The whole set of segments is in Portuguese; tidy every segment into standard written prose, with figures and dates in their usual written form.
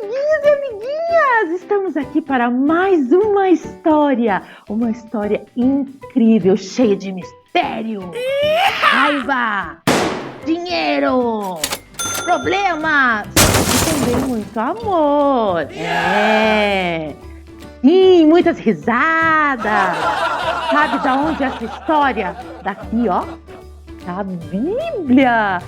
amiguinhos e amiguinhas! Estamos aqui para mais uma história incrível, cheia de mistério, raiva, dinheiro, problemas e também muito amor. Sim, muitas risadas. Sabe da onde é essa história? Daqui, ó. A Bíblia!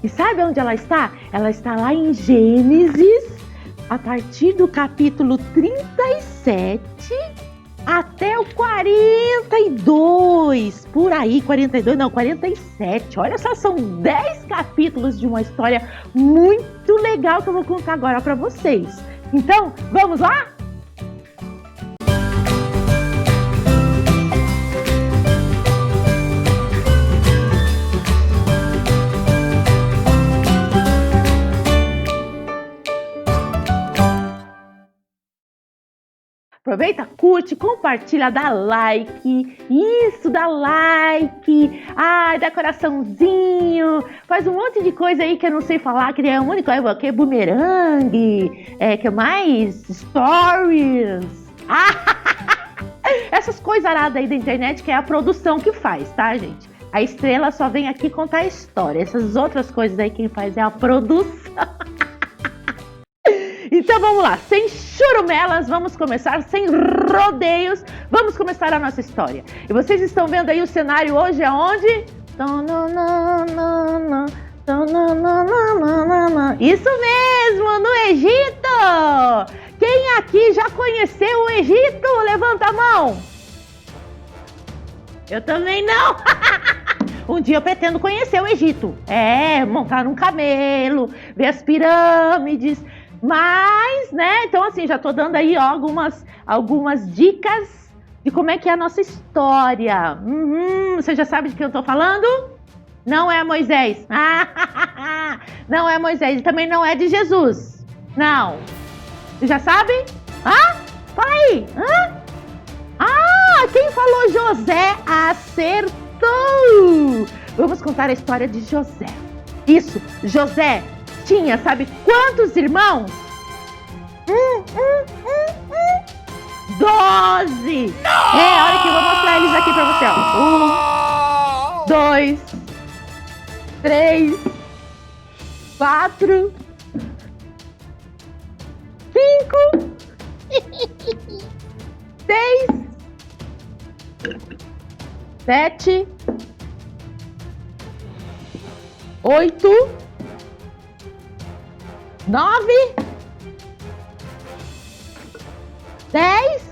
E sabe onde ela está? Ela está lá em Gênesis, a partir do capítulo 37 até o 42. Por aí, 42, não, 47. Olha só, são 10 capítulos de uma história muito legal que eu vou contar agora para vocês. Então, vamos lá? Aproveita, curte, compartilha, dá like, isso, dá like, dá coraçãozinho, faz um monte de coisa aí que eu não sei falar, que é um monte de coisa, que é bumerangue, que é mais stories, essas coisas aradas aí da internet que é a produção que faz, tá, gente? A Estrela só vem aqui contar a história, essas outras coisas aí quem faz é a produção. Então vamos lá, sem churumelas, vamos começar, sem rodeios, vamos começar a nossa história. E vocês estão vendo aí o cenário hoje aonde? Isso mesmo, no Egito! Quem aqui já conheceu o Egito? Levanta a mão! Eu também não! Um dia eu pretendo conhecer o Egito. Montar num camelo, ver as pirâmides. Mas, né, então assim, já tô dando aí algumas dicas de como é que é a nossa história. Você já sabe de quem eu tô falando? Não é Moisés. Não é Moisés. E também não é de Jesus. Não. Você já sabe? Fala aí. Quem falou José acertou. Vamos contar a história de José. Isso, José tinha, sabe quantos irmãos? 12! Olha que eu vou mostrar eles aqui pra você, ó. 1, 2, 3, 4, 5, 6, 7, 8, 9, 10,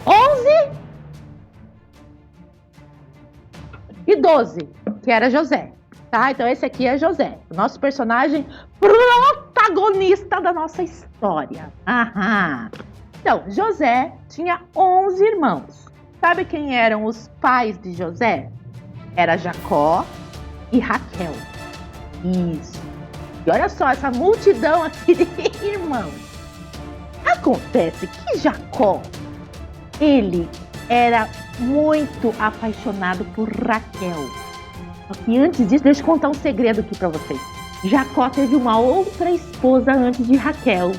11 e 12, que era José, tá? Então esse aqui é José, o nosso personagem protagonista da nossa história. Então, José tinha 11 irmãos. Sabe quem eram os pais de José? Era Jacó e Raquel. Isso. E olha só essa multidão aqui de irmãos. Acontece que Jacó, ele era muito apaixonado por Raquel. Só que antes disso, deixa eu contar um segredo aqui pra vocês. Jacó teve uma outra esposa antes de Raquel.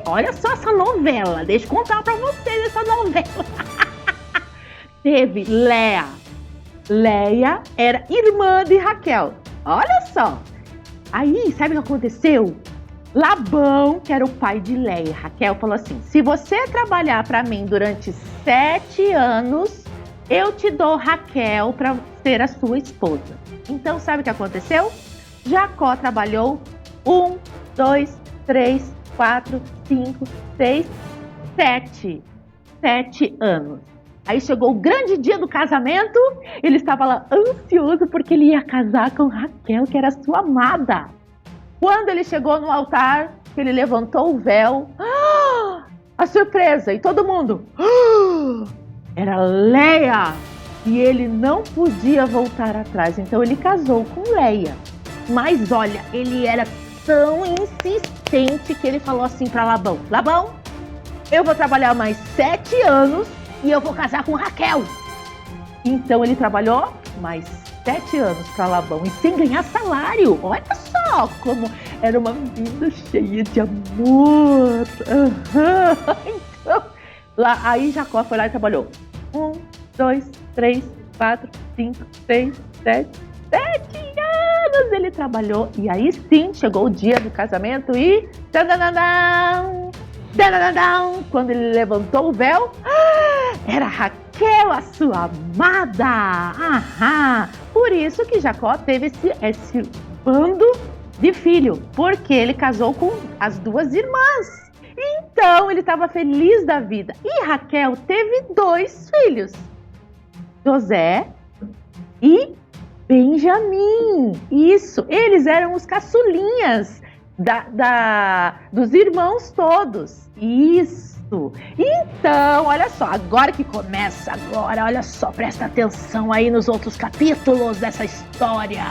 Olha só essa novela. Deixa eu contar pra vocês essa novela. Teve Léa. Léia era irmã de Raquel. Olha só. Aí, sabe o que aconteceu? Labão, que era o pai de Léia e Raquel, falou assim: se você trabalhar para mim durante 7 anos, eu te dou Raquel para ser a sua esposa. Então, sabe o que aconteceu? Jacó trabalhou 1, 2, 3, 4, 5, 6, 7 anos. Aí chegou o grande dia do casamento, ele estava lá ansioso porque ele ia casar com Raquel, que era sua amada. Quando ele chegou no altar, ele levantou o véu, a surpresa, e todo mundo, era Léia, e ele não podia voltar atrás, então ele casou com Léia. Mas olha, ele era tão insistente que ele falou assim para Labão: Labão, eu vou trabalhar mais 7 anos e eu vou casar com Raquel. Então ele trabalhou mais 7 anos para Labão e sem ganhar salário. Olha só como era uma vida cheia de amor. Então, aí Jacó foi lá e trabalhou. 1, 2, 3, 4, 5, 6, 7 anos ele trabalhou. E aí sim, chegou o dia do casamento e... Quando ele levantou o véu, era Raquel, a sua amada. Por isso que Jacó teve esse bando de filho, porque ele casou com as 2 irmãs. Então ele estava feliz da vida. E Raquel teve 2 filhos, José e Benjamim. Isso, eles eram os caçulinhas dos irmãos todos. Isso. Então, olha só, agora que começa, olha só, presta atenção aí nos outros capítulos dessa história.